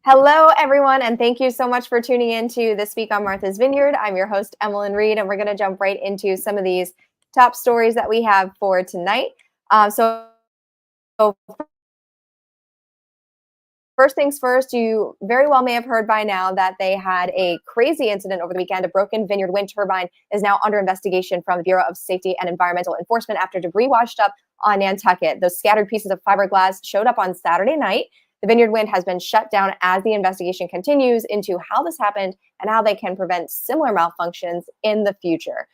Hello, everyone, and thank you so much for tuning in to This Week on Martha's Vineyard. I'm your host, Emmeline Reed, and we're going to jump right into some of these top stories that we have for tonight. So first things first, you very well may have heard by now that they had a crazy incident over the weekend. A broken Vineyard wind turbine is now under investigation from the Bureau of Safety and Environmental Enforcement after debris washed up on Nantucket. Those scattered pieces of fiberglass showed up on Saturday night. The Vineyard wind has been shut down as the investigation continues into how this happened and how they can prevent similar malfunctions in the future.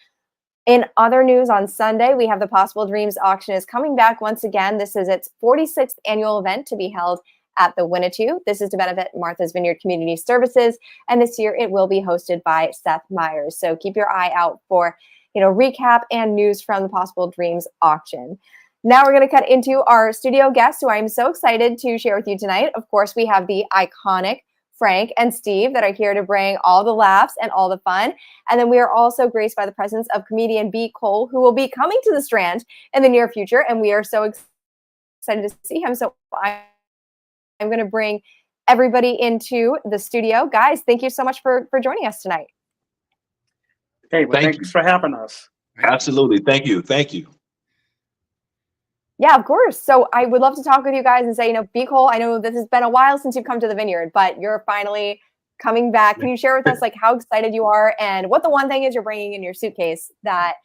In other news, on Sunday, we have the Possible Dreams auction is coming back once again. This is its 46th annual event to be held at the Winnetou. This is to benefit Martha's Vineyard Community Services, and this year it will be hosted by Seth Meyers. So keep your eye out for, recap and news from the Possible Dreams auction. Now we're going to cut into our studio guests, who I'm so excited to share with you tonight. Of course, we have the iconic Frank and Steve that are here to bring all the laughs and all the fun. And then we are also graced by the presence of comedian B. Cole, who will be coming to the Strand in the near future. And we are so excited to see him. So I'm going to bring everybody into the studio. Guys, thank you so much for joining us tonight. Hey, well, thanks for having us. Absolutely. Thank you. Thank you. Yeah, of course. So I would love to talk with you guys and say, B. Cole, I know this has been a while since you've come to the Vineyard, but you're finally coming back. Can you share with us how excited you are and what the one thing is you're bringing in your suitcase that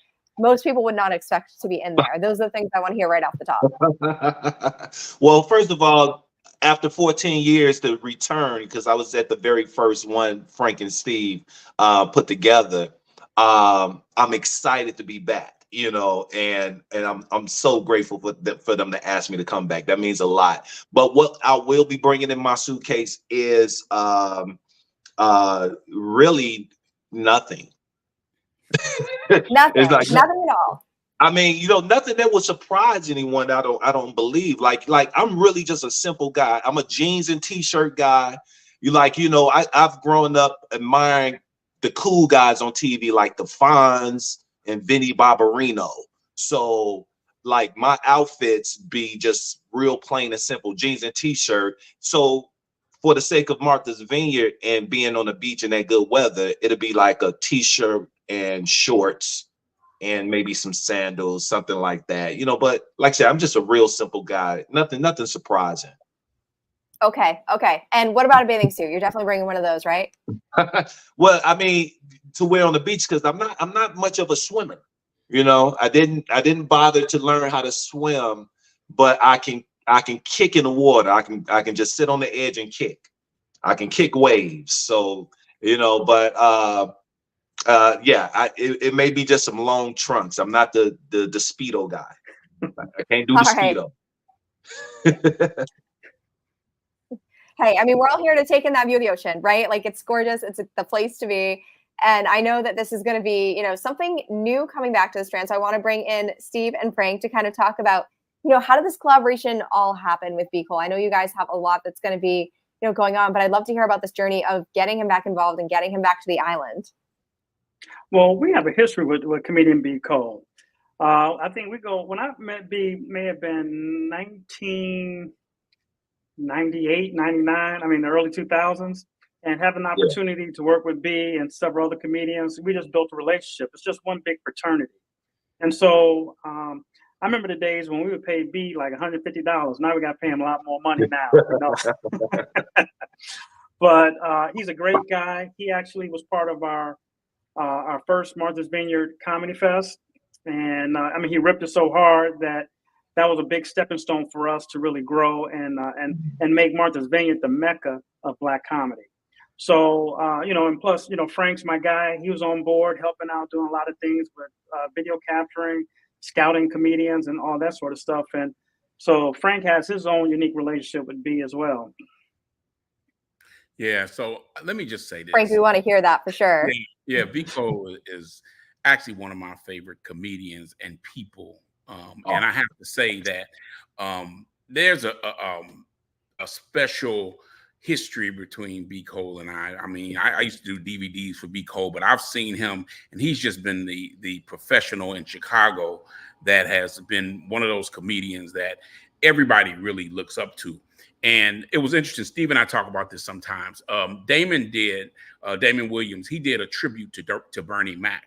most people would not expect to be in there? Those are the things I want to hear right off the top. Well, first of all, after 14 years to return, because I was at the very first one Frank and Steve put together, I'm excited to be back. And I'm so grateful for them to ask me to come back. That means a lot. But what I will be bringing in my suitcase is really nothing. Nothing at all. I mean, nothing that would surprise anyone. I don't believe. Like I'm really just a simple guy. I'm a jeans and t-shirt guy. I've grown up admiring the cool guys on TV like the Fonz and Vinny Barbarino. So my outfits be just real plain and simple, jeans and t-shirt. So for the sake of Martha's Vineyard and being on the beach in that good weather, it'll be like a t-shirt and shorts and maybe some sandals, something like that. But like I said, I'm just a real simple guy. Nothing surprising. Okay. And what about a bathing suit? You're definitely bringing one of those, right? Well, I mean, to wear on the beach, because I'm not much of a swimmer. I didn't bother to learn how to swim, but I can kick in the water. I can just sit on the edge and kick. I can kick waves. So but it may be just some long trunks. I'm not the Speedo guy. I can't do the Speedo. Hey, I mean, we're all here to take in that view of the ocean, right? It's gorgeous. It's the place to be. And I know that this is going to be, something new coming back to the Strand. So I want to bring in Steve and Frank to kind of talk about, how did this collaboration all happen with B. Cole? I know you guys have a lot that's going to be, going on, but I'd love to hear about this journey of getting him back involved and getting him back to the island. Well, we have a history with comedian B. Cole. I think when I met B, may have been 1998, 99, the early 2000s, and have an opportunity to work with B and several other comedians. We just built a relationship. It's just one big fraternity. And so I remember the days when we would pay B like $150. Now we got to pay him a lot more money now. But he's a great guy. He actually was part of our first Martha's Vineyard Comedy Fest. And he ripped it so hard that was a big stepping stone for us to really grow and make Martha's Vineyard the mecca of Black comedy. So, and plus, Frank's my guy. He was on board helping out, doing a lot of things with video capturing, scouting comedians and all that sort of stuff. And so Frank has his own unique relationship with B as well. Yeah. So let me just say this. Frank, we want to hear that for sure. Yeah. B. Cole is actually one of my favorite comedians and people. And I have to say that there's a special history between B. Cole and I. I mean, I used to do DVDs for B. Cole, but I've seen him, and he's just been the professional in Chicago that has been one of those comedians that everybody really looks up to. And it was interesting. Steve and I talk about this sometimes. Damon Williams, he did a tribute to Bernie Mac.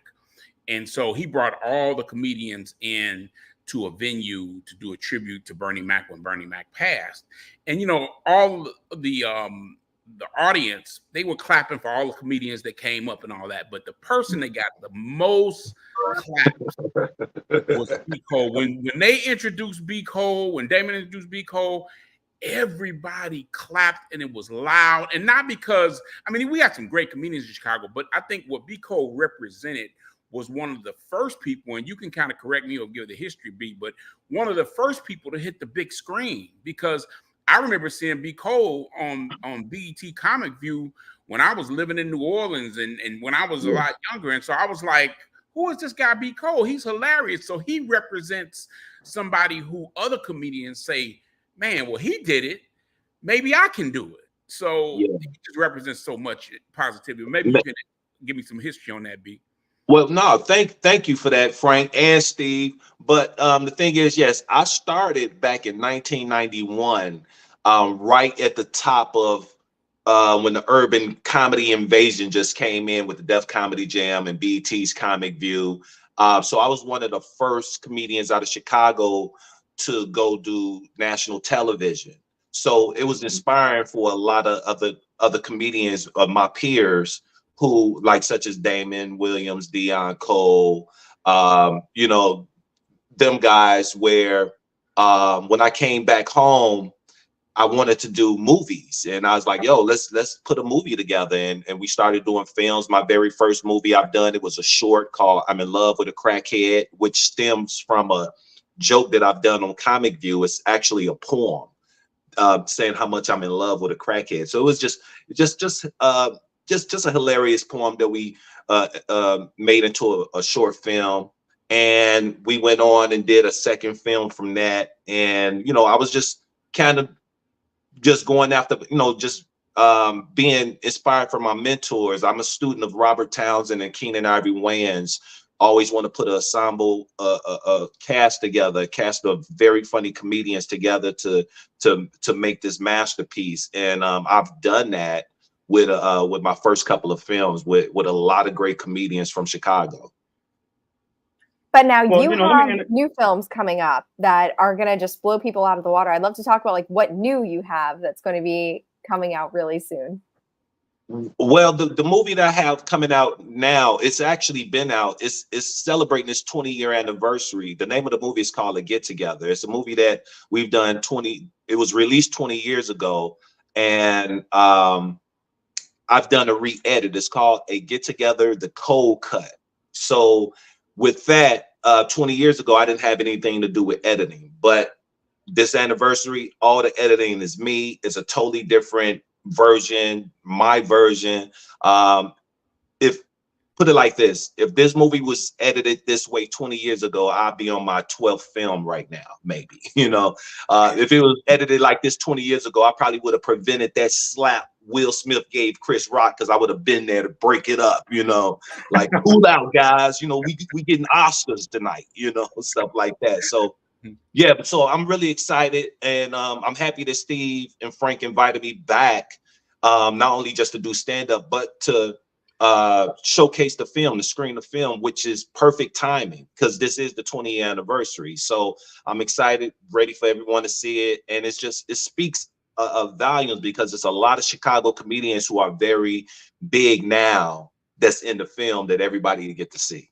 And so he brought all the comedians in to a venue to do a tribute to Bernie Mac when Bernie Mac passed. And, you know, all the audience, they were clapping for all the comedians that came up and all that. But the person that got the most claps was B. Cole. When they introduced B. Cole, when Damon introduced B. Cole, everybody clapped and it was loud. And not because, I mean, we got some great comedians in Chicago, but I think what B. Cole represented was one of the first people, and you can kind of correct me or give the history beat, but one of the first people to hit the big screen, because I remember seeing B. Cole on BET Comic View when I was living in New Orleans and when I was a lot younger. And so I was like, who is this guy B. Cole? He's hilarious. So he represents somebody who other comedians say, man, well, he did it. Maybe I can do it. So he just represents so much positivity. Maybe you can give me some history on that, B. Well, no, thank you for that, Frank and Steve. But the thing is, yes, I started back in 1991, right at the top of when the urban comedy invasion just came in with the Def Comedy Jam and BET's Comic View. So I was one of the first comedians out of Chicago to go do national television. So it was inspiring for a lot of other comedians of my peers who, like, such as Damon Williams, Dion Cole, you know, them guys, where when I came back home, I wanted to do movies. And I was like, yo, let's put a movie together. And we started doing films. My very first movie I've done, it was a short called I'm in Love with a Crackhead, which stems from a joke that I've done on Comic View. It's actually a poem saying how much I'm in love with a crackhead. So it was just a hilarious poem that we made into a short film. And we went on and did a second film from that. And, you know, I was just kind of just going after, you know, just being inspired from my mentors. I'm a student of Robert Townsend and Keenan Ivory Wayans. Always want to put an ensemble, a cast together, a cast of very funny comedians together to make this masterpiece. And I've done that with my first couple of films with a lot of great comedians from Chicago. But now you have new films coming up that are going to just blow people out of the water. I'd love to talk about like what new you have that's going to be coming out really soon. Well, the movie that I have coming out now, it's actually been out. It's celebrating its 20-year anniversary. The name of the movie is called A Get Together. It's a movie that we've done it was released 20 years ago. And I've done a re-edit. It's called A Get Together, The Cold Cut. So with that, 20 years ago, I didn't have anything to do with editing. But this anniversary, all the editing is me. It's a totally different version, my version. If put it like this, if this movie was edited this way 20 years ago, I'd be on my 12th film right now, maybe. You know, if it was edited like this 20 years ago, I probably would have prevented that slap Will Smith gave Chris Rock, because I would have been there to break it up, you know, like, cool out, guys, you know, we getting Oscars tonight, you know, stuff like that. So yeah, but so I'm really excited, and I'm happy that Steve and Frank invited me back, not only just to do stand-up, but to showcase the film, to screen the film, which is perfect timing because this is the 20th anniversary. So I'm excited, ready for everyone to see it, and it speaks of volumes because it's a lot of Chicago comedians who are very big now that's in the film that everybody get to see.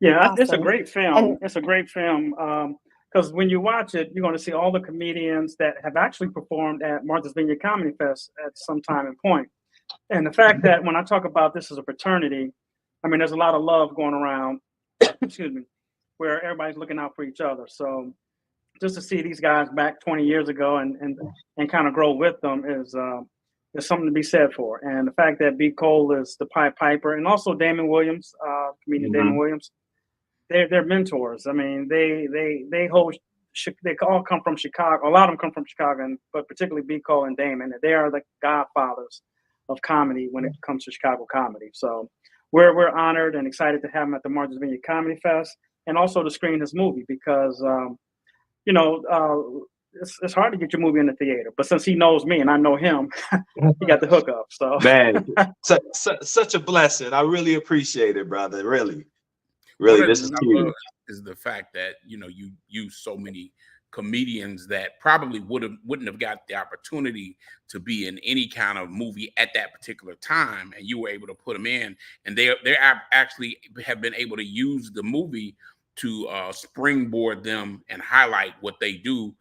Yeah, Awesome. It's a great film. It's a great film because when you watch it, you're going to see all the comedians that have actually performed at Martha's Vineyard Comedy Fest at some time and point. And the fact that when I talk about this as a fraternity, I mean, there's a lot of love going around, excuse me, where everybody's looking out for each other. So just to see these guys back 20 years ago and kind of grow with them is something to be said for. And the fact that B. Cole is the Pied Piper, and also Damon Williams, comedian Damon Williams, they're mentors. I mean, they all come from Chicago. A lot of them come from Chicago, but particularly B. Cole and Damon. They are the godfathers of comedy when it comes to Chicago comedy. So we're honored and excited to have them at the Martha's Vineyard Comedy Fest, and also to screen this movie because it's hard to get your movie in the theater. But since he knows me and I know him, he got the hookup. So Man, such a blessing. I really appreciate it, brother. Really, One really, of the this is things I huge. love is the fact that you use so many comedians that probably wouldn't have got the opportunity to be in any kind of movie at that particular time, and you were able to put them in, and they actually have been able to use the movie to springboard them and highlight what they do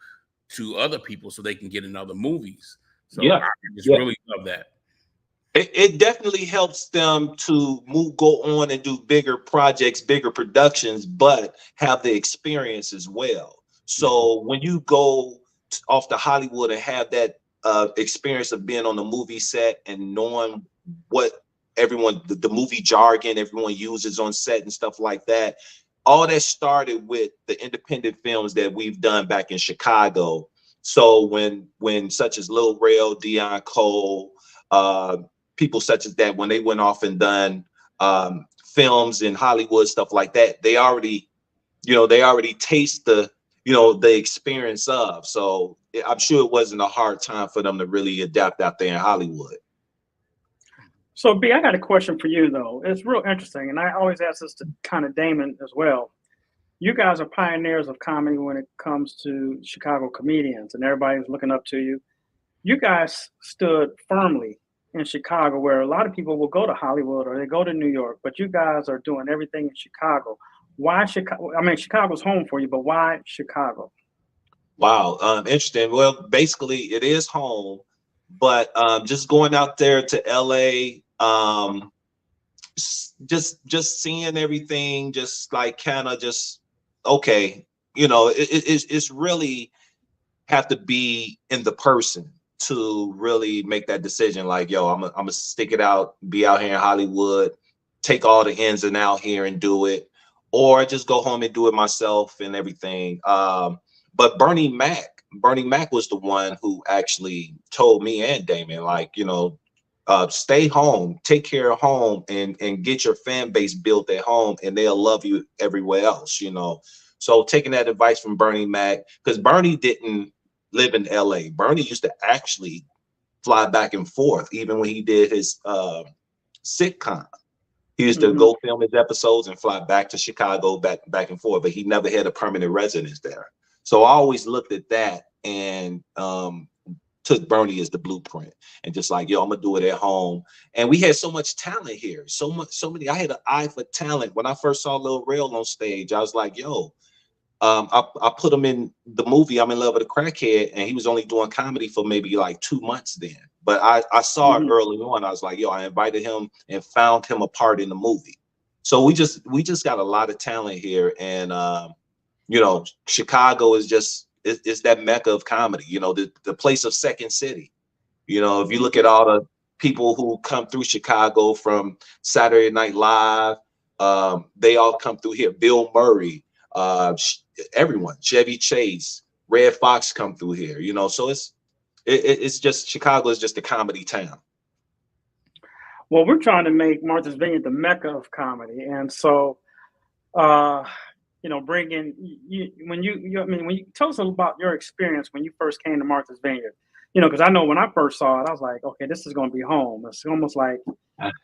to other people so they can get in other movies. So Yeah, I just yeah. really love that. It definitely helps them to go on and do bigger projects, bigger productions, but have the experience as well. So when you go off to Hollywood and have that experience of being on the movie set and knowing what everyone, the movie jargon everyone uses on set and stuff like that, all that started with the independent films that we've done back in Chicago. So when such as Lil Rel, Dion Cole, people such as that, when they went off and done films in Hollywood, stuff like that, they already taste the experience of. So I'm sure it wasn't a hard time for them to really adapt out there in Hollywood. So B, I got a question for you though. It's real interesting, and I always ask this to kind of Damon as well. You guys are pioneers of comedy when it comes to Chicago comedians, and everybody's looking up to you. You guys stood firmly in Chicago, where a lot of people will go to Hollywood or they go to New York, but you guys are doing everything in Chicago. Why Chicago? I mean, Chicago's home for you, but why Chicago? Wow, interesting. Well, basically, it is home, but just going out there to LA, just seeing everything, just like kind of just okay, it's really have to be in the person to really make that decision. Like, yo, I'm gonna stick it out, be out here in Hollywood, take all the ins and out here and do it, or just go home and do it myself and everything. But Bernie Mac was the one who actually told me and Damon, like, stay home, take care of home, and get your fan base built at home, and they'll love you everywhere else. So taking that advice from Bernie Mac, because Bernie didn't live in LA. Bernie used to actually fly back and forth, even when he did his sitcom. He used to go film his episodes and fly back to Chicago, back and forth, but he never had a permanent residence there. So I always looked at that and took Bernie as the blueprint, and just like, yo, I'm gonna do it at home. And we had so much talent here, so many. I had an eye for talent. When I first saw Lil Rel on stage, I was like, yo, I put him in the movie I'm in Love with a Crackhead, and he was only doing comedy for maybe like 2 months then. But I saw it early on. I was like, yo, I invited him and found him a part in the movie. So we just got a lot of talent here, and Chicago is just it's that mecca of comedy. The place of Second City. If you look at all the people who come through Chicago from Saturday Night Live, they all come through here. Bill Murray, everyone, Chevy Chase, Red Fox come through here. So it's just, Chicago is just a comedy town. Well, we're trying to make Martha's Vineyard the mecca of comedy, and so bring in when you tell us about your experience when you first came to Martha's Vineyard. Because I know when I first saw it, I was like, okay, this is going to be home. It's almost like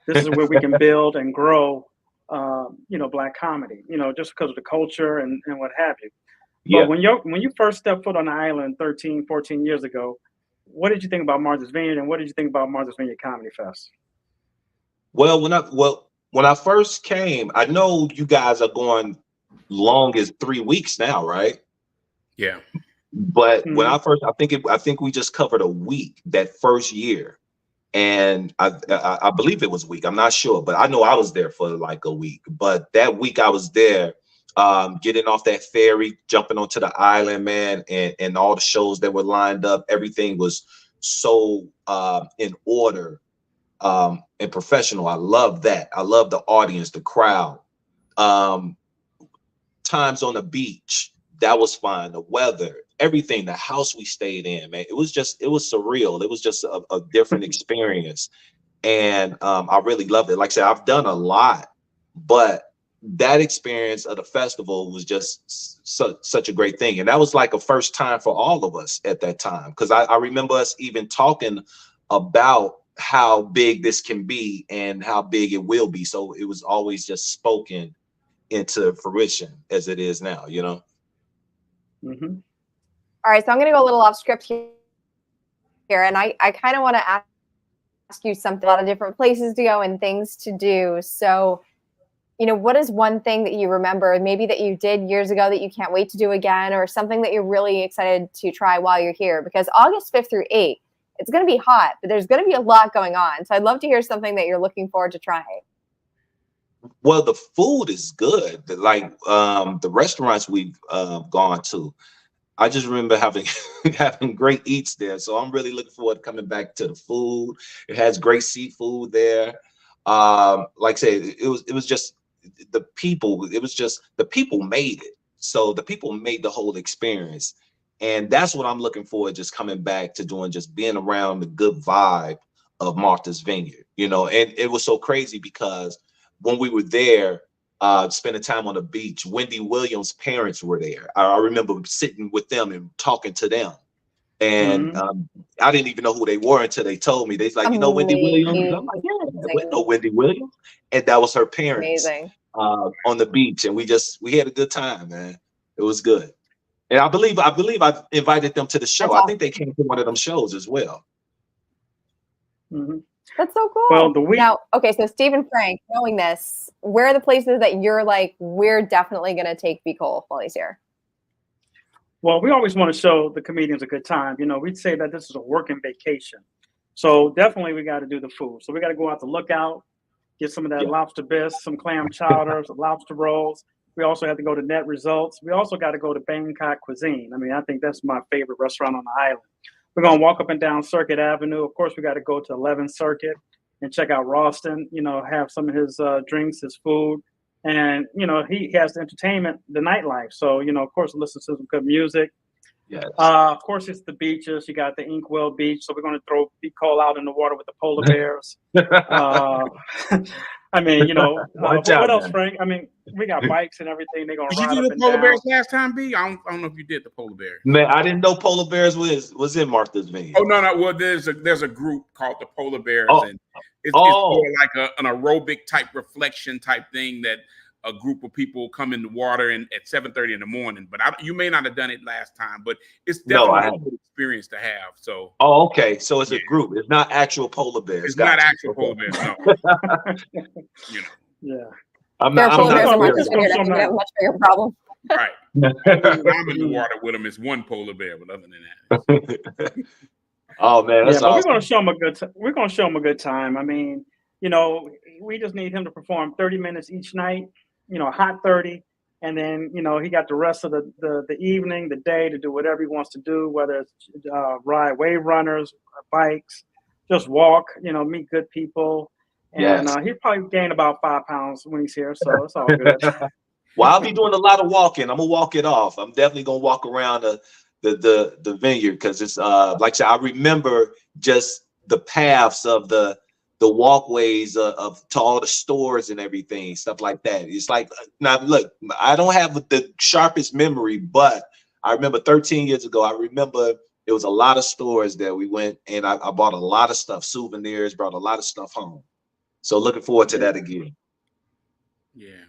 this is where we can build and grow, Black comedy. Just because of the culture and what have you. But Yeah. when you first stepped foot on the island 13, 14 years ago, what did you think about Martha's Vineyard, and what did you think about Martha's Vineyard Comedy Fest? Well, when I first came, I know you guys are going long as 3 weeks now, right? Yeah. But when I first, I think we just covered a week that first year, and I believe it was a week. I'm not sure, but I know I was there for like a week. But that week I was there, getting off that ferry, jumping onto the island, man, and all the shows that were lined up, everything was so in order and professional. I love that. I love the audience, the crowd. Times on the beach, that was fine. The weather, everything, the house we stayed in, man, it was surreal. It was just a different experience. And I really loved it. Like I said, I've done a lot, but that experience of the festival was just such a great thing. And that was like a first time for all of us at that time. Because I remember us even talking about how big this can be and how big it will be. So it was always just spoken into fruition as it is now, you know? Mm-hmm. All right, so I'm going to go a little off script here. And I kind of want to ask you something, a lot of different places to go and things to do. So, you know, what is one thing that you remember maybe that you did years ago that you can't wait to do again, or something that you're really excited to try while you're here? Because August 5th through 8th, it's going to be hot, but there's going to be a lot going on. So I'd love to hear something that you're looking forward to trying. Well, the food is good. Like the restaurants we've gone to, I just remember having having great eats there. So I'm really looking forward to coming back to the food. It has great seafood there. Like I said, it was just the people. It was just the people made it. So the people made the whole experience, and that's what I'm looking forward. Just coming back to doing, just being around the good vibe of Martha's Vineyard. You know, and it was so crazy because when we were there, spending time on the beach, Wendy Williams' parents were there. I remember sitting with them and talking to them. And I didn't even know who they were until they told me. They're like, you know, Wendy Williams? I'm like, yeah, we know Wendy Williams. And that was her parents on the beach. And we had a good time, man. It was good. And I believe I've invited them to the show. I think they came to one of them shows as well. Mm-hmm. That's so cool. Well, now, okay, so Stephen Frank, knowing this, where are the places that you're like, we're definitely going to take B. Cole while he's here? Well, we always want to show the comedians a good time. You know, we'd say that this is a working vacation. So definitely we got to do the food. So we got to go out to Lookout, get some of that lobster bisque, some clam chowder, some lobster rolls. We also have to go to Net Results. We also got to go to Bangkok Cuisine. I mean, I think that's my favorite restaurant on the island. We're going to walk up and down Circuit Avenue. Of course, we got to go to 11th Circuit and check out Ralston, you know, have some of his drinks, his food. And, you know, he has the entertainment, the nightlife. So, you know, of course, listen to some good music. Yes. Of course, it's the beaches. You got the Inkwell Beach. So we're going to throw B. Cole out in the water with the polar bears. I mean, you know, what else, Frank? I mean, we got bikes and everything. They're going to ride up and down. Did you do the polar bears last time, B? I don't know if you did the polar bears. Man, I didn't know polar bears was in Martha's Vineyard. Oh, no. Well, there's a group called the Polar Bears. And it's more like an aerobic type reflection type thing that a group of people come in the water at 7:30 in the morning. But you may not have done it last time, but it's definitely a good experience to have. So. Oh, okay. So it's a group. It's not actual polar bears. It's not actual polar bears. No. You know. Yeah. I'm not much bigger problem. Right. I'm in the water with them. It's one polar bear, but other than that. Oh man, that's awesome. We're going to show them a good. We're going to show them a good time. I mean, you know, we just need him to perform 30 minutes each night. You know, hot 30, and then, you know, he got the rest of the evening, the day to do whatever he wants to do, whether it's ride wave runners, bikes, just walk, you know, meet good people. And he'll probably gain about 5 pounds when he's here, so it's all good. Well, I'll be doing a lot of walking. I'm gonna walk it off. I'm definitely gonna walk around the vineyard because it's like I said, I remember just the paths of the walkways of to all the stores and everything, stuff like that. It's like, now look, I don't have the sharpest memory, but I remember 13 years ago, I remember there was a lot of stores that we went and I bought a lot of stuff, souvenirs, brought a lot of stuff home. So looking forward to that again. Yeah.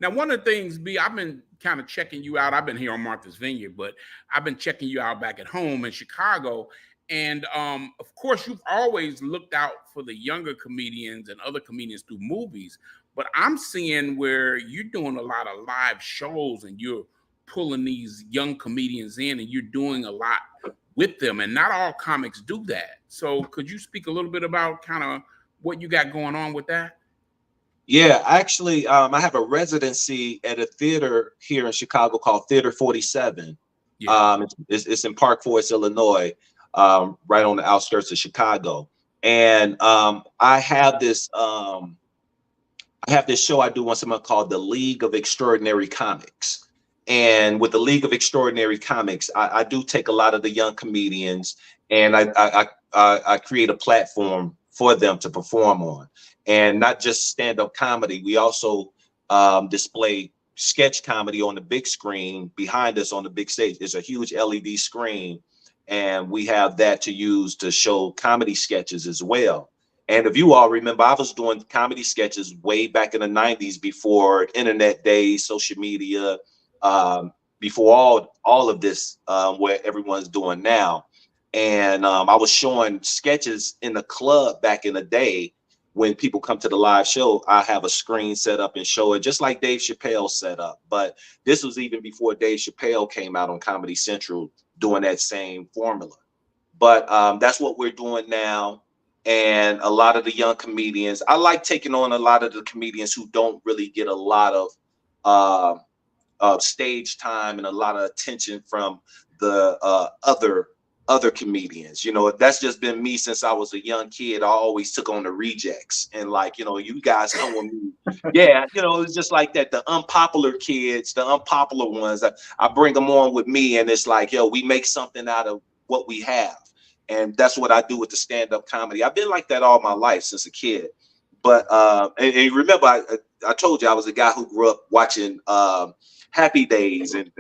Now, one of the things, B, I've been kind of checking you out. I've been here on Martha's Vineyard, but I've been checking you out back at home in Chicago. And of course, you've always looked out for the younger comedians and other comedians through movies. But I'm seeing where you're doing a lot of live shows and you're pulling these young comedians in and you're doing a lot with them. And not all comics do that. So could you speak a little bit about kind of what you got going on with that? Yeah, actually, I have a residency at a theater here in Chicago called Theater 47. Yeah. It's in Park Forest, Illinois. Right on the outskirts of Chicago. And I have this show I do once a month called the League of Extraordinary Comics. And with the League of Extraordinary Comics, I do take a lot of the young comedians and I create a platform for them to perform on. And not just stand-up comedy. We also display sketch comedy on the big screen behind us on the big stage. It's a huge LED screen, and we have that to use to show comedy sketches as well. And if you all remember, I was doing comedy sketches way back in the 90s before internet days, social media, before all of this, where everyone's doing now. And I was showing sketches in the club back in the day. When people come to the live show, I have a screen set up and show it just like Dave Chappelle set up. But this was even before Dave Chappelle came out on Comedy Central doing that same formula. But that's what we're doing now. And a lot of the young comedians, I like taking on a lot of the comedians who don't really get a lot of stage time and a lot of attention from the other comedians. You know, that's just been me since I was a young kid. I always took on the rejects, and like, you know, you guys come with me. Yeah, you know, it's just like that. The unpopular kids, the unpopular ones, I bring them on with me, and it's like, yo, we make something out of what we have. And that's what I do with the stand-up comedy. I've been like that all my life since a kid. But and remember, I told you I was a guy who grew up watching Happy Days and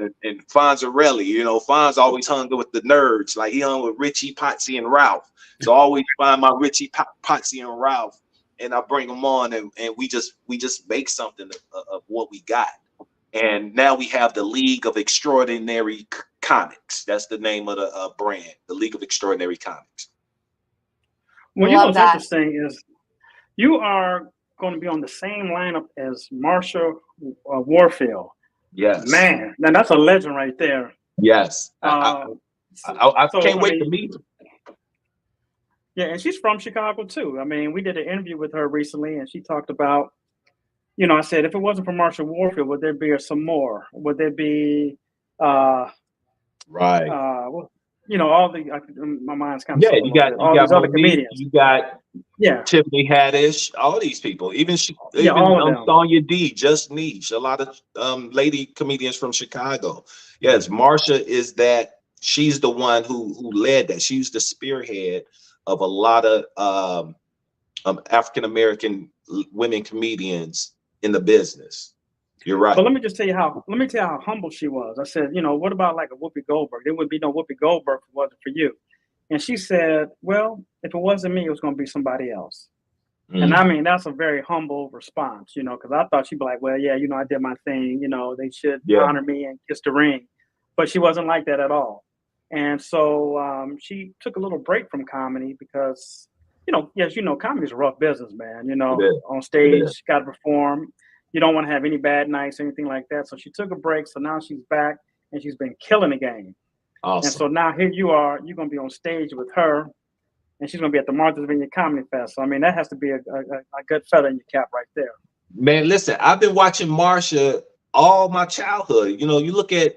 Fonzarelli. You know, Fonz always hung with the nerds. Like he hung with Richie, Potsy, and Ralph. So I always find my Richie, Potsy, and Ralph, and I bring them on, and we just make something of what we got. And now we have the League of Extraordinary Comics. That's the name of the brand, the League of Extraordinary Comics. Well, you know what's interesting is you are going to be on the same lineup as Marsha Warfield. Yes, man, now that's a legend right there. Yes, I can't wait to meet her. Yeah, and she's from Chicago too. I mean, we did an interview with her recently, and she talked about, you know, I said, if it wasn't for Marsha Warfield, would there be some more? Would there be, right? You know, all the my mind's kind of you got all these other comedians. You got Tiffany Haddish, all these people, even Sonya D, Just Niche, a lot of lady comedians from Chicago. Yes, Marsha is that. She's the one who led that. She's the spearhead of a lot of African American women comedians in the business. You're right. But let me tell you how humble she was. I said, you know, what about like a Whoopi Goldberg? There wouldn't be no Whoopi Goldberg if it wasn't for you. And she said, well, if it wasn't me, it was going to be somebody else. And I mean, that's a very humble response, you know, because I thought she'd be like, well, yeah, you know, I did my thing. You know, they should honor me and kiss the ring. But she wasn't like that at all. And so she took a little break from comedy because, you know, yes, you know, comedy's a rough business, man. You know, on stage, got to perform. You don't want to have any bad nights or anything like that. So she took a break. So now she's back and she's been killing the game. Awesome. And so now here you are. You're going to be on stage with her, and she's going to be at the Martha's Vineyard Comedy Fest. So, I mean, that has to be a good feather in your cap right there. Man, listen, I've been watching Marsha all my childhood. You know, you look at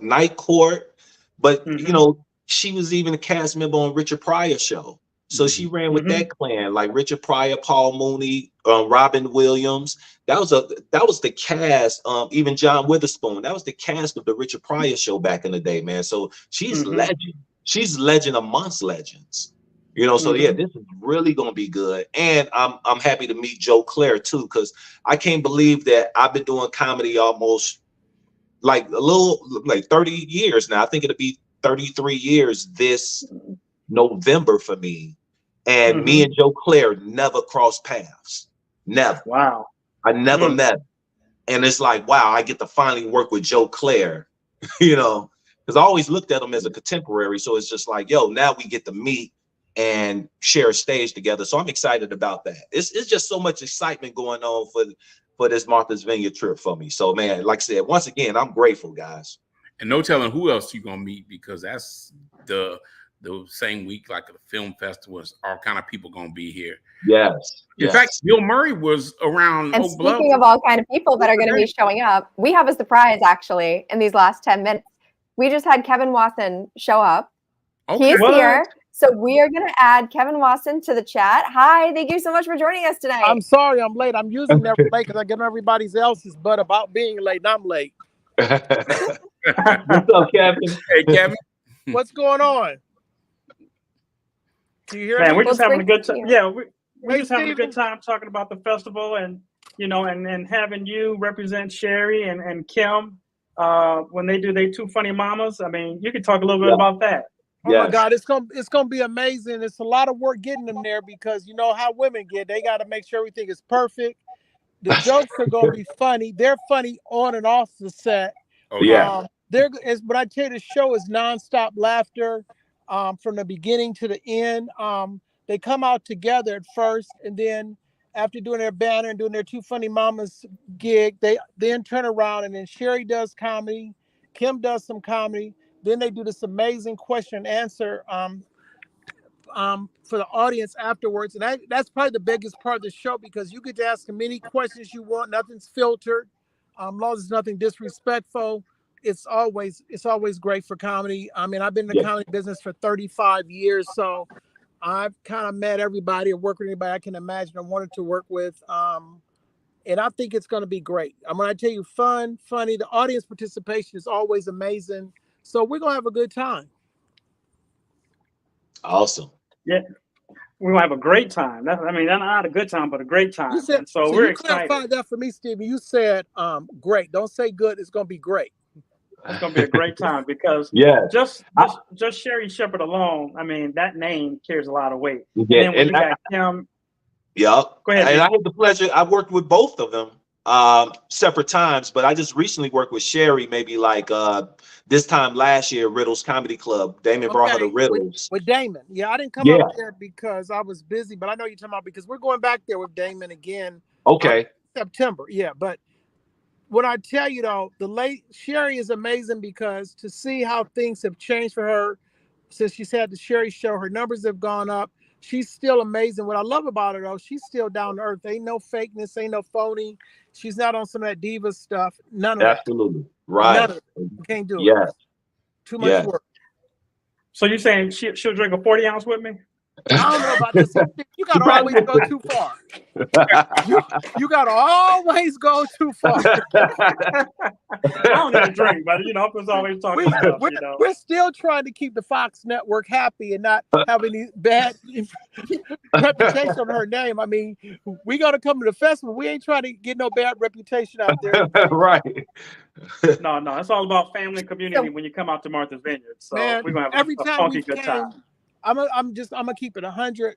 Night Court, but, you know, she was even a cast member on Richard Pryor's show. So she ran with that clan, like Richard Pryor, Paul Mooney, Robin Williams. That was the cast. Even John Witherspoon. That was the cast of the Richard Pryor show back in the day, man. So she's legend. She's legend amongst legends. You know. So yeah, this is really gonna be good. And I'm happy to meet Joe Claire too, because I can't believe that I've been doing comedy almost like 30 years now. I think it'll be 33 years this November for me. And me and Joe Claire never crossed paths. Never. Wow. I never met him. And it's like, wow, I get to finally work with Joe Claire, you know, because I always looked at him as a contemporary. So it's just like, yo, now we get to meet and share a stage together. So I'm excited about that. It's just so much excitement going on for this Martha's Vineyard trip for me. So, man, like I said, once again, I'm grateful, guys. And no telling who else you're going to meet, because that's the same week, like the film festival, all kind of people going to be here. Yes. In fact, Bill Murray was around. And speaking of all kind of people that are going to be showing up, we have a surprise actually in these last 10 minutes. We just had Kevin Wasson show up. Okay. He's here. So we are going to add Kevin Wasson to the chat. Hi, thank you so much for joining us tonight. I'm sorry I'm late. I'm usually never late because I get on everybody else's butt about being late, and I'm late. What's up, Kevin? Hey, Kevin. What's going on? Do you hear me? Me? We're just having a good time. Yeah, we're just having a good time talking about the festival, and and having you represent Sherry and Kim when they do their Two Funny Mamas. I mean, you could talk a little bit about that. Oh my God, it's gonna be amazing. It's a lot of work getting them there because you know how women get. They got to make sure everything is perfect. The jokes are gonna be funny. They're funny on and off the set. Oh yeah. But I tell you, the show is nonstop laughter from the beginning to the end. They come out together at first, and then after doing their banner and doing their Two Funny Mamas gig, they then turn around and then Sherry does comedy, Kim does some comedy. Then they do this amazing question and answer for the audience afterwards. And that's probably the biggest part of the show because you get to ask them any questions you want. Nothing's filtered. As long as it's nothing disrespectful. It's always great for comedy. I mean, I've been in the comedy business for 35 years, so I've kind of met everybody and worked with anybody I can imagine I wanted to work with. And I think it's going to be great. I'm going to tell you, fun, funny. The audience participation is always amazing. So we're going to have a good time. Awesome. Yeah. We're going to have a great time. Not a good time, but a great time. So we're excited. Clarified that for me, Stevie. You said great. Don't say good. It's going to be great. It's going to be a great time because just Sherry Shepherd alone, I mean, that name carries a lot of weight. Yeah. And then when you got Kim. Yeah. Go ahead. And I had the pleasure. I worked with both of them separate times, but I just recently worked with Sherry maybe like this time last year, Riddles Comedy Club. Damon brought her to Riddles. With Damon. Yeah, I didn't come up there because I was busy, but I know you're talking about because we're going back there with Damon again. Okay. September. Yeah, but what I tell you though, the late Sherry is amazing because to see how things have changed for her since she's had the Sherry show, her numbers have gone up. She's still amazing. What I love about her though, she's still down to earth. Ain't no fakeness, ain't no phony. She's not on some of that diva stuff. None of Absolutely. that. Right. None of it. You can't do it. Yeah. Too much work. So you're saying she'll drink a 40-ounce with me? I don't know about this. You gotta always go too far. You gotta always go too far. I don't even drink, but I'm just always talking stuff. We're still trying to keep the Fox network happy and not have any bad reputation on her name. I mean, we gotta come to the festival. We ain't trying to get no bad reputation out there. Right. No, it's all about family and community when you come out to Martha's Vineyard. So man, we're gonna have every a time funky we good came, time. I'm gonna keep it 100.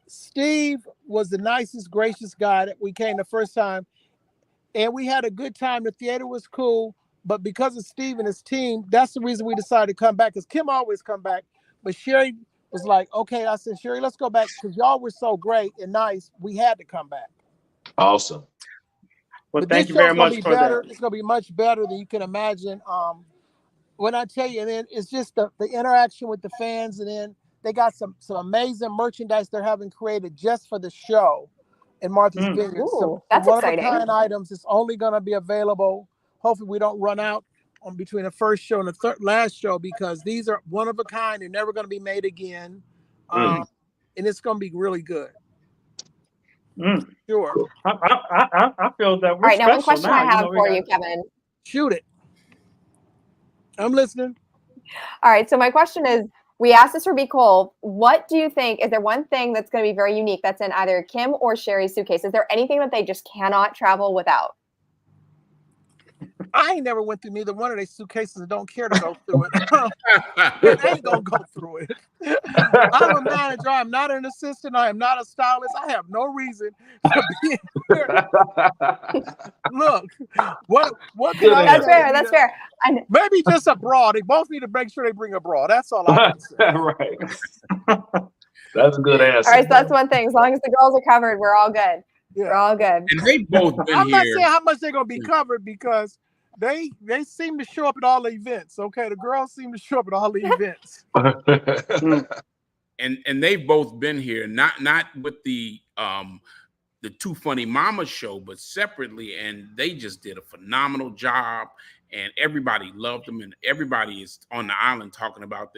Steve was the nicest, gracious guy that we came the first time, and we had a good time. The theater was cool, but because of Steve and his team, that's the reason we decided to come back. Because Kim always come back, but Sherry was like, "Okay," I said, "Sherry, let's go back because y'all were so great and nice. We had to come back." Awesome. Well, thank you very much for that. It's gonna be much better than you can imagine. When I tell you, and then it's just the interaction with the fans, and then they got some amazing merchandise they're having created just for the show in Martha's Vineyard. Ooh, so that's exciting. One-of-a-kind items is only going to be available. Hopefully we don't run out on between the first show and the last show because these are one of a kind. They're never going to be made again. And it's going to be really good. Sure. I feel that we're all right, now one special question I have for you, got... Kevin. Shoot it. I'm listening. All right, so my question is, we asked this for B. Cole. What do you think? Is there one thing that's going to be very unique that's in either Kim or Sherry's suitcase? Is there anything that they just cannot travel without? I ain't never went through neither one of these suitcases and don't care to go through it. They ain't gonna go through it. I'm a manager. I'm not an assistant. I am not a stylist. I have no reason to be here. Look, what can I That's say? fair. That's fair. Maybe just a bra. They both need to make sure they bring a bra. That's all I can say. Right. That's a good answer. All right, so that's one thing. As long as the girls are covered, we're all good. Yeah. We're all good. And they've both been I'm here. not saying how much they're gonna be covered because they seem to show up at all the events. Okay, the girls seem to show up at all the events. And they've both been here, not with the Two Funny Mamas show, but separately, and they just did a phenomenal job. And everybody loved them, and everybody is on the island talking about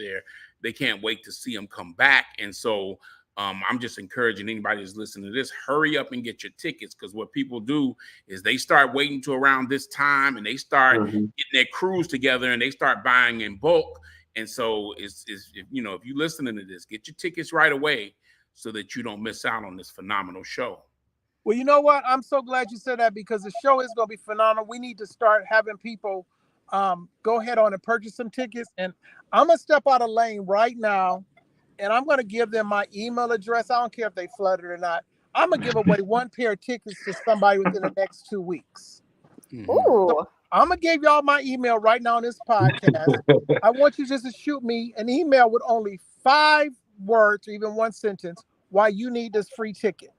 they can't wait to see them come back. And so I'm just encouraging anybody that's listening to this, hurry up and get your tickets, because what people do is they start waiting to around this time and they start getting their crews together and they start buying in bulk. And so if you're listening to this, get your tickets right away so that you don't miss out on this phenomenal show. Well, you know what? I'm so glad you said that because the show is going to be phenomenal. We need to start having people go ahead on and purchase some tickets. And I'm going to step out of lane right now, and I'm going to give them my email address. I don't care if they flood it or not. I'm going to give away 1 pair of tickets to somebody within the next 2 weeks. Ooh. So I'm going to give y'all my email right now on this podcast. I want you just to shoot me an email with only 5 words or even 1 sentence why you need this free ticket.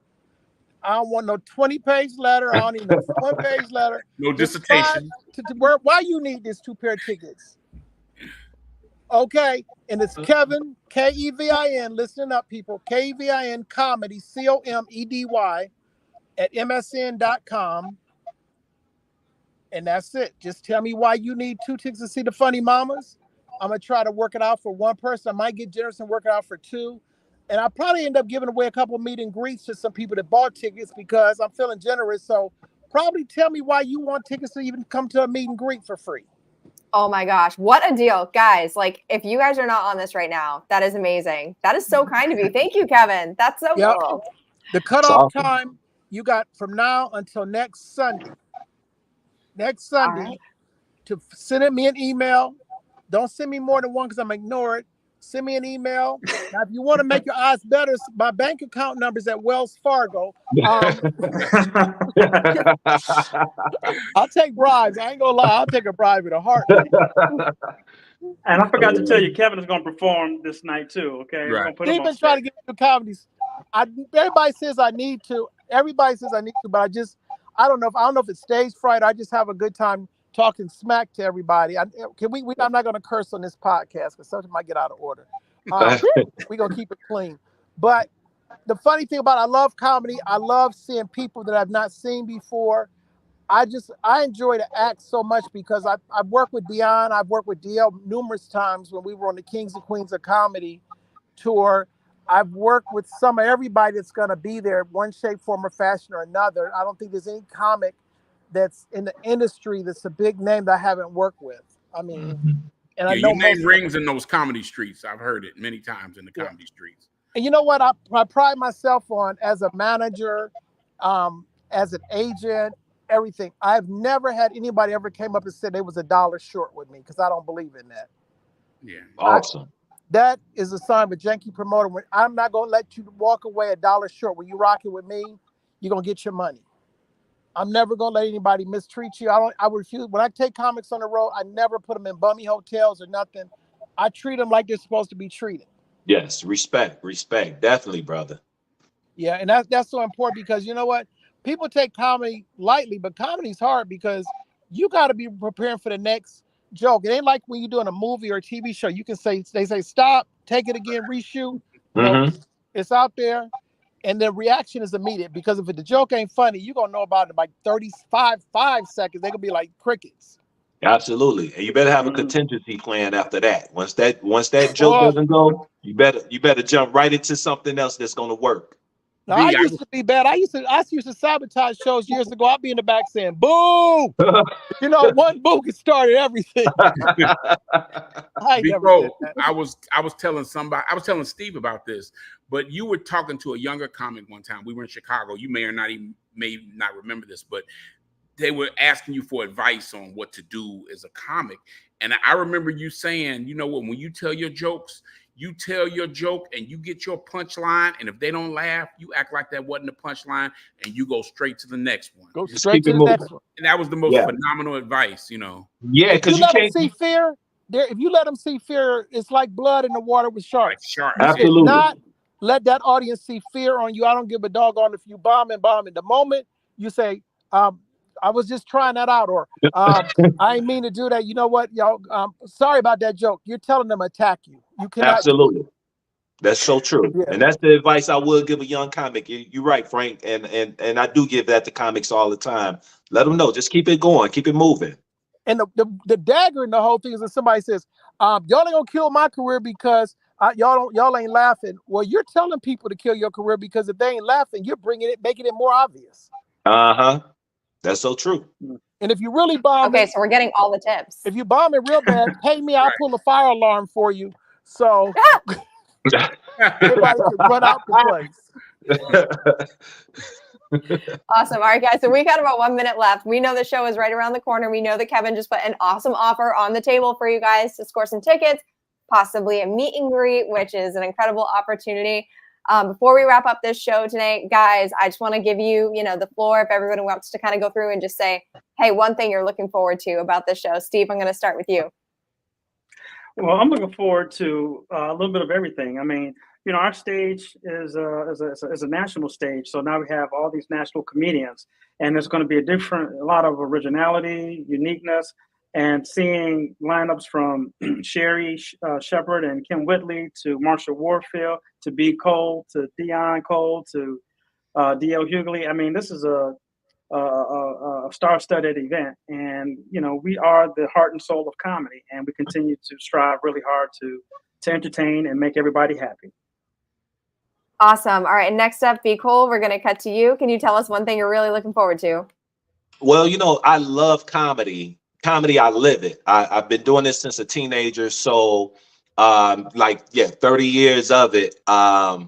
I don't want no 20-page letter. I don't need no 1-page letter. No Just dissertation. why you need this 2 pair of tickets. Okay. And it's Kevin, Kevin, listening up, people. Kevin comedy, comedy at msn.com. And that's it. Just tell me why you need 2 tickets to see the Funny Mamas. I'm going to try to work it out for 1 person. I might get generous and work it out for 2. And I'll probably end up giving away a couple meet and greets to some people that bought tickets because I'm feeling generous. So probably tell me why you want tickets to even come to a meet and greet for free. Oh my gosh, what a deal. Guys, like if you guys are not on this right now, that is amazing. That is so kind of you. Thank you, Kevin. That's so cool. The cutoff time you got from now until next Sunday. Next Sunday to send me an email. Don't send me more than 1 because I'm going to ignore it. Send me an email. Now, if you want to make your odds better, my bank account number is at Wells Fargo. I'll take bribes. I ain't gonna lie. I'll take a bribe in a heartbeat. And I forgot to tell you, Kevin is going to perform this night too. Okay, Right. He's been trying to get into comedies. Everybody says I need to. Everybody says I need to, but I don't know if it's stage fright. I just have a good time talking smack to everybody. I'm not going to curse on this podcast because something might get out of order. We're going to keep it clean. But the funny thing about I love comedy. I love seeing people that I've not seen before. I enjoy to act so much because I've worked with Dion. I've worked with DL numerous times when we were on the Kings and Queens of Comedy tour. I've worked with some of everybody that's going to be there, one shape, form, or fashion or another. I don't think there's any comic that's in the industry that's a big name that I haven't worked with. I mean, and I know your name rings in those comedy streets. I've heard it many times in the comedy streets. And you know what? I pride myself on as a manager, as an agent, everything. I've never had anybody ever came up and said they was $1 short with me because I don't believe in that. Yeah, awesome. That is a sign of a janky promoter. When I'm not gonna let you walk away $1 short. When you rock it with me, you're gonna get your money. I'm never gonna let anybody mistreat you. I refuse. When I take comics on the road, I never put them in bummy hotels or nothing. I treat them like they're supposed to be treated. Yes, respect, definitely, brother. Yeah, and that's so important because you know what? People take comedy lightly, but comedy's hard because you got to be preparing for the next joke. It ain't like when you're doing a movie or a TV show. You can say they say stop, take it again, reshoot. It's out there. And the reaction is immediate because if the joke ain't funny, you're going to know about it in like 5 seconds. They're going to be like crickets. Absolutely. And you better have a contingency plan after that. Once that joke doesn't go, you better jump right into something else that's going to work. Now, I used to be bad. I used to sabotage shows years ago. I'd be in the back saying, boo! You know, one boo can start everything. I was telling Steve about this, but you were talking to a younger comic one time. We were in Chicago. You may not remember this, but they were asking you for advice on what to do as a comic. And I remember you saying, you know what, when you tell your jokes, you tell your joke and you get your punchline, and if they don't laugh, you act like that wasn't a punchline, and you go straight to the next one. Go straight to the next one. And that was the most phenomenal advice, you know. Yeah, because you can't see fear. If you let them see fear, it's like blood in the water with sharks. Absolutely. Not let that audience see fear on you. I don't give a doggone if you bomb. The moment you say, I was just trying that out, or I ain't mean to do that. You know what, y'all? Sorry about that joke. You're telling them attack you. You cannot. Absolutely. That's so true. Yeah. And that's the advice I would give a young comic. You're right, Frank. And I do give that to comics all the time. Let them know. Just keep it going. Keep it moving. And the dagger in the whole thing is that somebody says, y'all ain't gonna kill my career because y'all ain't laughing. Well, you're telling people to kill your career because if they ain't laughing, you're making it more obvious. That's so true. And if you really bomb so we're getting all the tips. If you bomb it real bad, pay me, I'll pull a fire alarm for you. So everybody can run out the place. Awesome. All right, guys. So we got about 1 minute left. We know the show is right around the corner. We know that Kevin just put an awesome offer on the table for you guys to score some tickets, possibly a meet and greet, which is an incredible opportunity. Before we wrap up this show today, guys, I just want to give you, the floor if everyone wants to kind of go through and just say, hey, one thing you're looking forward to about this show. Steve, I'm going to start with you. Well, I'm looking forward to a little bit of everything. I mean, our stage is a national stage, so now we have all these national comedians, and there's going to be a lot of originality, uniqueness, and seeing lineups from Sherry Shepard and Kim Whitley to Marsha Warfield to B. Cole to Dion Cole to D.L. Hughley. I mean, this is a star-studded event, and we are the heart and soul of comedy, and we continue to strive really hard to entertain and make everybody happy. Awesome. All right, next up, B. Cole, we're going to cut to you. Can you tell us one thing you're really looking forward to? Well, I love comedy. I live it. I've been doing this since a teenager, so 30 years of it. I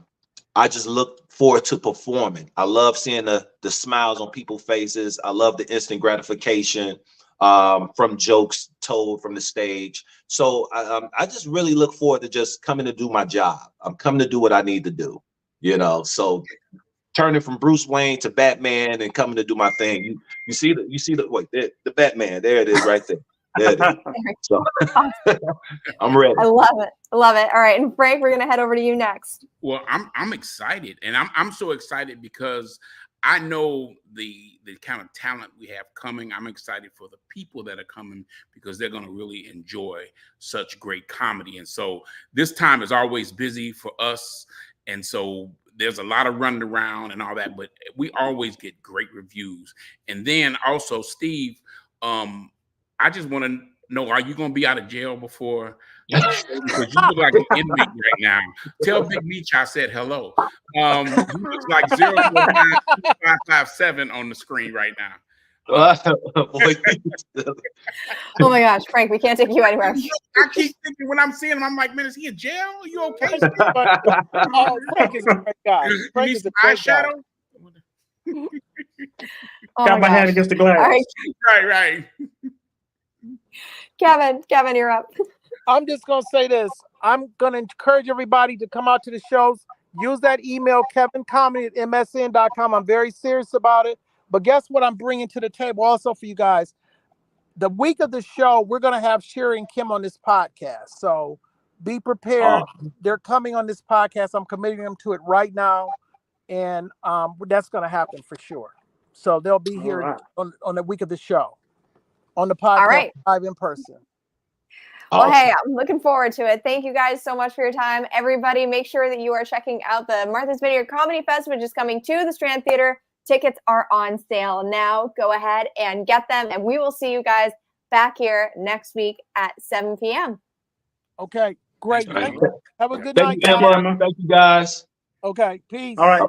just look forward to performing. I love seeing the smiles on people's faces. I love the instant gratification from jokes told from the stage. So I just really look forward to just coming to do my job. I'm coming to do what I need to do, so turning from Bruce Wayne to Batman and coming to do my thing. You see the Batman, there it is right there. There it is. So I'm ready. I love it. All right, and Frank, we're going to head over to you next. Well, I'm excited, and I'm so excited because I know the kind of talent we have coming. I'm excited for the people that are coming because they're going to really enjoy such great comedy. And so this time is always busy for us, and so there's a lot of running around and all that, but we always get great reviews. And then also, Steve, I just want to know, are you going to be out of jail before? Because you look like an inmate right now. Tell Big Meech I said hello. You look like 04557 on the screen right now. Oh my gosh, Frank, we can't take you anywhere. I keep thinking when I'm seeing him, I'm like, man, is he in jail? Are you okay? Frank is a great guy. Frank is a great guy. Got my hand against the glass. All right. Right. Kevin, you're up. I'm just going to say this. I'm going to encourage everybody to come out to the shows. Use that email, kevincomedy@msn.com. I'm very serious about it. But guess what I'm bringing to the table also for you guys? The week of the show, we're going to have Sherry and Kim on this podcast. So be prepared. They're coming on this podcast. I'm committing them to it right now. And that's going to happen for sure. So they'll be here on the week of the show, on the podcast, live in person. Well, hey, I'm looking forward to it. Thank you guys so much for your time. Everybody, make sure that you are checking out the Martha's Vineyard Comedy Fest, which is coming to the Strand Theatre. Tickets are on sale now. Go ahead and get them. And we will see you guys back here next week at 7 p.m. Okay, great. Thanks, Have a good night. Thank you, Emma. Thank you, guys. Okay, peace. All right.